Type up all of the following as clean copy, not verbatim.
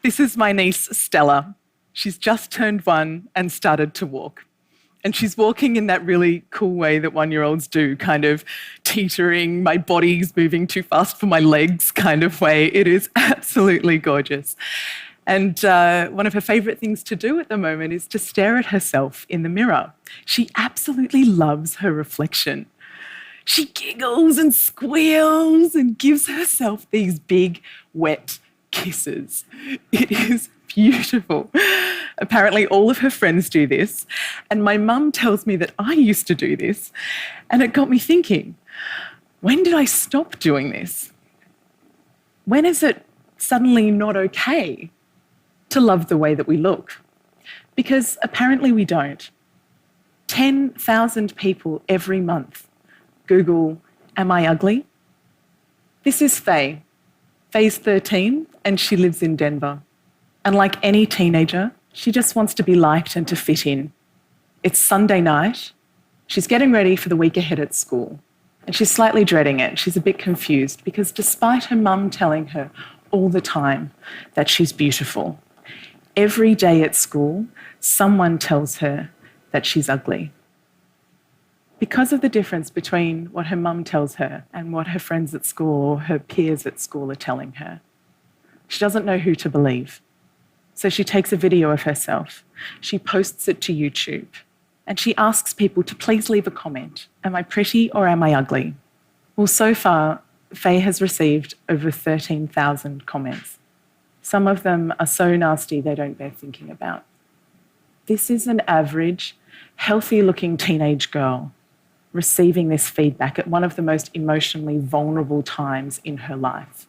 This is my niece, Stella. She's just turned 1 and started to walk. And she's walking in that really cool way that 1-year-olds do, kind of teetering, my body's moving too fast for my legs kind of way. It is absolutely gorgeous. And one of her favourite things to do at the moment is to stare at herself in the mirror. She absolutely loves her reflection. She giggles and squeals and gives herself these big, wet kisses. It is beautiful. Apparently all of her friends do this, and my mum tells me that I used to do this, and it got me thinking, when did I stop doing this? When is it suddenly not okay to love the way that we look? Because apparently we don't. 10,000 people every month Google, "Am I ugly?" This is Faye. Faye's 13 and she lives in Denver. And like any teenager, she just wants to be liked and to fit in. It's Sunday night. She's getting ready for the week ahead at school. And she's slightly dreading it. She's a bit confused because despite her mum telling her all the time that she's beautiful, every day at school, someone tells her that she's ugly. Because of the difference between what her mum tells her and what her friends at school or her peers at school are telling her, she doesn't know who to believe. So she takes a video of herself, she posts it to YouTube, and she asks people to please leave a comment. Am I pretty or am I ugly? Well, so far, Faye has received over 13,000 comments. Some of them are so nasty they don't bear thinking about. This is an average, healthy-looking teenage girl receiving this feedback at one of the most emotionally vulnerable times in her life.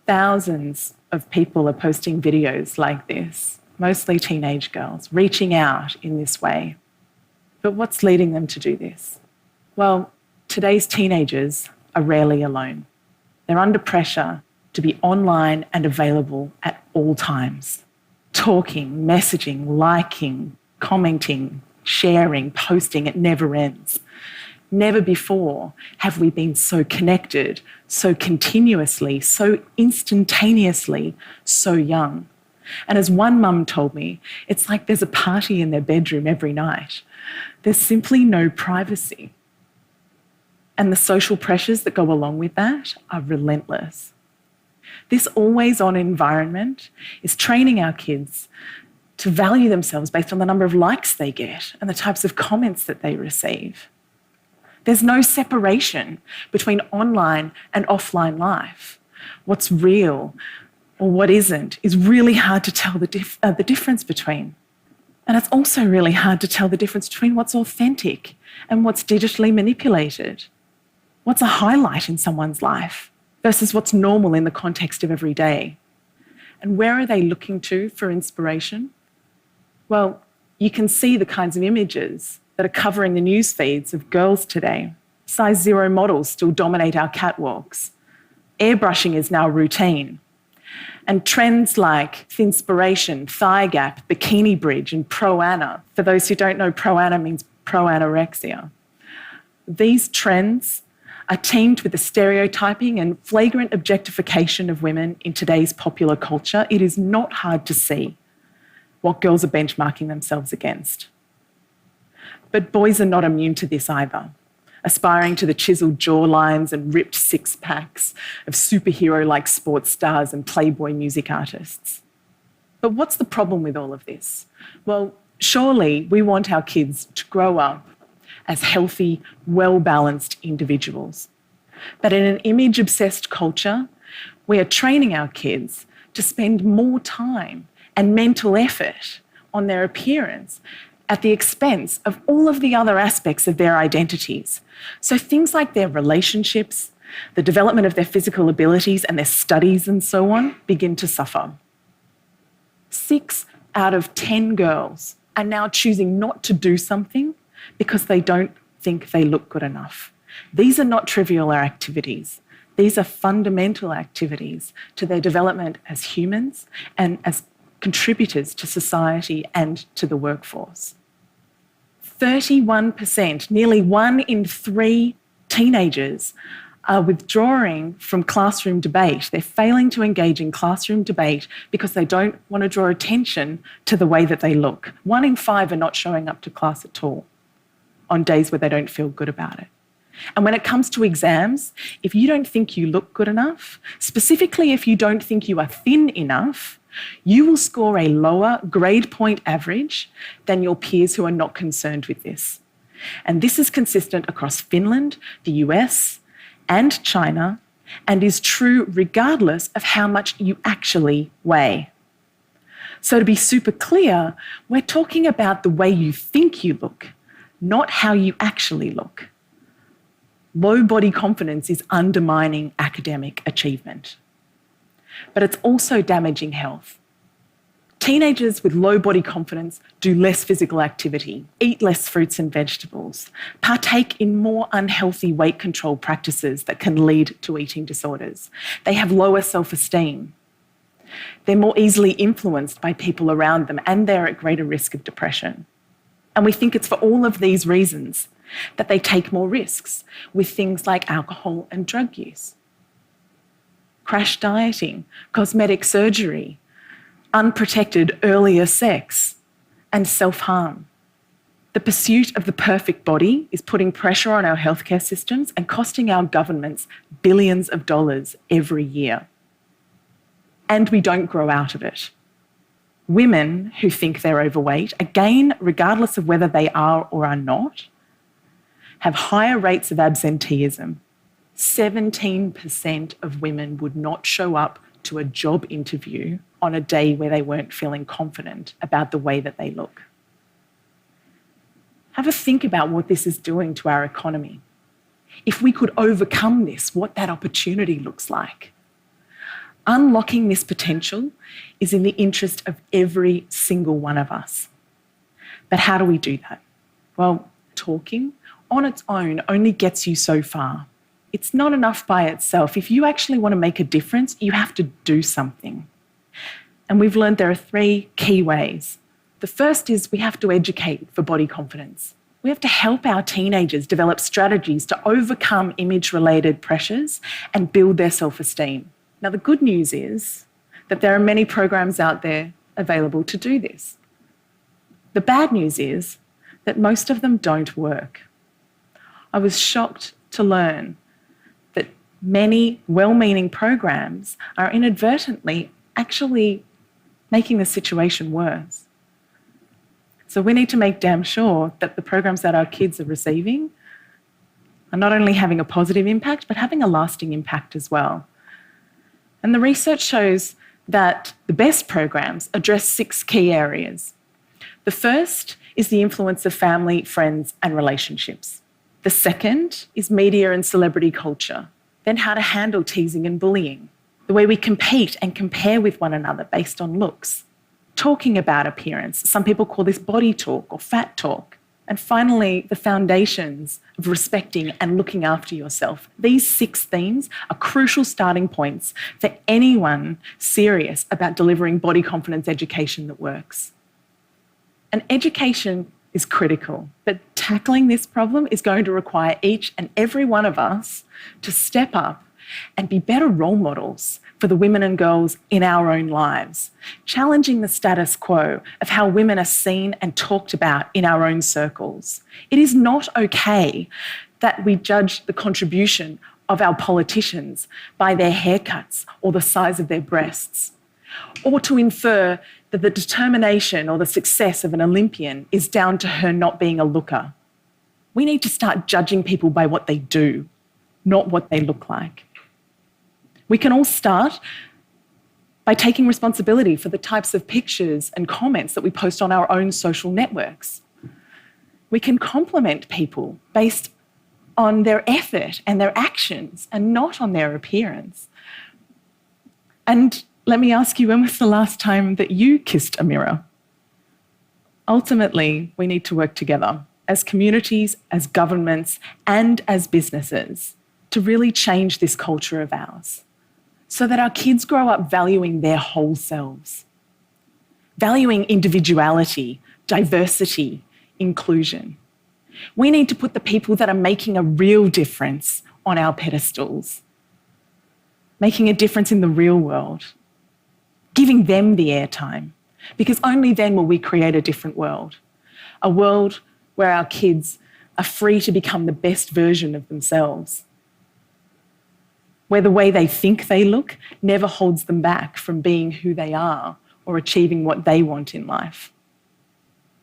Thousands of people are posting videos like this, mostly teenage girls, reaching out in this way. But what's leading them to do this? Well, today's teenagers are rarely alone. They're under pressure to be online and available at all times. Talking, messaging, liking, commenting, sharing, posting, it never ends. Never before have we been so connected, so continuously, so instantaneously, so young. And as one mum told me, it's like there's a party in their bedroom every night. There's simply no privacy. And the social pressures that go along with that are relentless. This always-on environment is training our kids to value themselves based on the number of likes they get and the types of comments that they receive. There's no separation between online and offline life. What's real or what isn't is really hard to tell the difference between. And it's also really hard to tell the difference between what's authentic and what's digitally manipulated. What's a highlight in someone's life versus what's normal in the context of every day. And where are they looking to for inspiration? Well, you can see the kinds of images that are covering the news feeds of girls today. Size 0 models still dominate our catwalks. Airbrushing is now routine. And trends like Thinspiration, Thigh Gap, Bikini Bridge and Pro-Ana, for those who don't know, Pro-Ana means pro-anorexia. These trends are teamed with the stereotyping and flagrant objectification of women in today's popular culture. It is not hard to see what girls are benchmarking themselves against. But boys are not immune to this either, aspiring to the chiselled jawlines and ripped six-packs of superhero-like sports stars and Playboy music artists. But what's the problem with all of this? Well, surely we want our kids to grow up as healthy, well-balanced individuals. But in an image-obsessed culture, we are training our kids to spend more time and mental effort on their appearance at the expense of all of the other aspects of their identities. So things like their relationships, the development of their physical abilities and their studies and so on begin to suffer. 6 out of 10 girls are now choosing not to do something because they don't think they look good enough. These are not trivial activities. These are fundamental activities to their development as humans and as contributors to society and to the workforce. 31%, nearly 1 in 3 teenagers are withdrawing from classroom debate. They're failing to engage in classroom debate because they don't want to draw attention to the way that they look. 1 in 5 are not showing up to class at all on days where they don't feel good about it. And when it comes to exams, if you don't think you look good enough, specifically if you don't think you are thin enough, you will score a lower grade point average than your peers who are not concerned with this. And this is consistent across Finland, the US, and China, and is true regardless of how much you actually weigh. So to be super clear, we're talking about the way you think you look, not how you actually look. Low body confidence is undermining academic achievement. But it's also damaging health. Teenagers with low body confidence do less physical activity, eat less fruits and vegetables, partake in more unhealthy weight control practices that can lead to eating disorders. They have lower self-esteem. They're more easily influenced by people around them, and they're at greater risk of depression. And we think it's for all of these reasons that they take more risks with things like alcohol and drug use, crash dieting, cosmetic surgery, unprotected earlier sex, and self-harm. The pursuit of the perfect body is putting pressure on our healthcare systems and costing our governments billions of dollars every year. And we don't grow out of it. Women who think they're overweight, again, regardless of whether they are or are not, have higher rates of absenteeism. 17% of women would not show up to a job interview on a day where they weren't feeling confident about the way that they look. Have a think about what this is doing to our economy. If we could overcome this, what that opportunity looks like. Unlocking this potential is in the interest of every single one of us. But how do we do that? Well, talking on its own only gets you so far. It's not enough by itself. If you actually want to make a difference, you have to do something. And we've learned there are 3 key ways. The first is we have to educate for body confidence. We have to help our teenagers develop strategies to overcome image-related pressures and build their self-esteem. Now, the good news is that there are many programs out there available to do this. The bad news is that most of them don't work. I was shocked to learn that many well-meaning programs are inadvertently actually making the situation worse. So we need to make damn sure that the programs that our kids are receiving are not only having a positive impact, but having a lasting impact as well. And the research shows that the best programs address 6 key areas. The first is the influence of family, friends, and relationships. The second is media and celebrity culture. Then how to handle teasing and bullying. The way we compete and compare with one another based on looks. Talking about appearance. Some people call this body talk or fat talk. And finally, the foundations of respecting and looking after yourself. These 6 themes are crucial starting points for anyone serious about delivering body confidence education that works. And education is critical, but tackling this problem is going to require each and every one of us to step up and be better role models for the women and girls in our own lives, challenging the status quo of how women are seen and talked about in our own circles. It is not okay that we judge the contribution of our politicians by their haircuts or the size of their breasts, or to infer that the determination or the success of an Olympian is down to her not being a looker. We need to start judging people by what they do, not what they look like. We can all start by taking responsibility for the types of pictures and comments that we post on our own social networks. We can compliment people based on their effort and their actions and not on their appearance. And let me ask you, when was the last time that you kissed a mirror? Ultimately, we need to work together as communities, as governments, and as businesses to really change this culture of ours so that our kids grow up valuing their whole selves, valuing individuality, diversity, inclusion. We need to put the people that are making a real difference on our pedestals, making a difference in the real world, giving them the airtime, because only then will we create a different world, a world where our kids are free to become the best version of themselves, where the way they think they look never holds them back from being who they are or achieving what they want in life.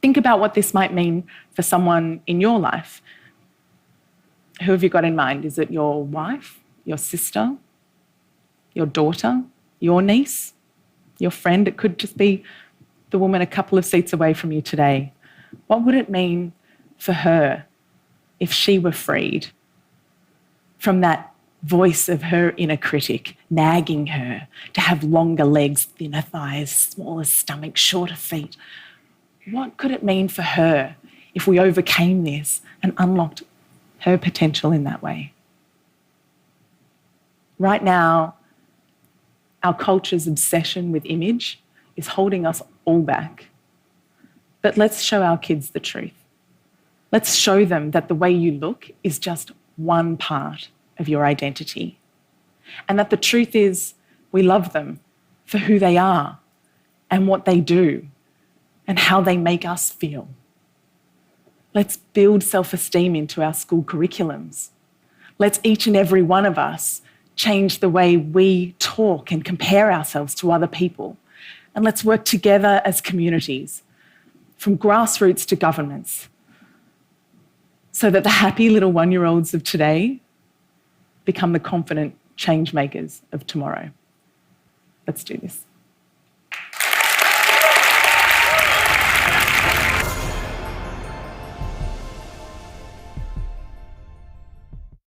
Think about what this might mean for someone in your life. Who have you got in mind? Is it your wife, your sister, your daughter, your niece, your friend? It could just be the woman a couple of seats away from you today. What would it mean for her if she were freed from that voice of her inner critic nagging her to have longer legs, thinner thighs, smaller stomach, shorter feet? What could it mean for her if we overcame this and unlocked her potential in that way? Right now, our culture's obsession with image is holding us all back. But let's show our kids the truth. Let's show them that the way you look is just one part of your identity, and that the truth is we love them for who they are and what they do and how they make us feel. Let's build self-esteem into our school curriculums. Let's each and every one of us change the way we talk and compare ourselves to other people. And let's work together as communities, from grassroots to governments, so that the happy little one-year-olds of today become the confident change makers of tomorrow. Let's do this.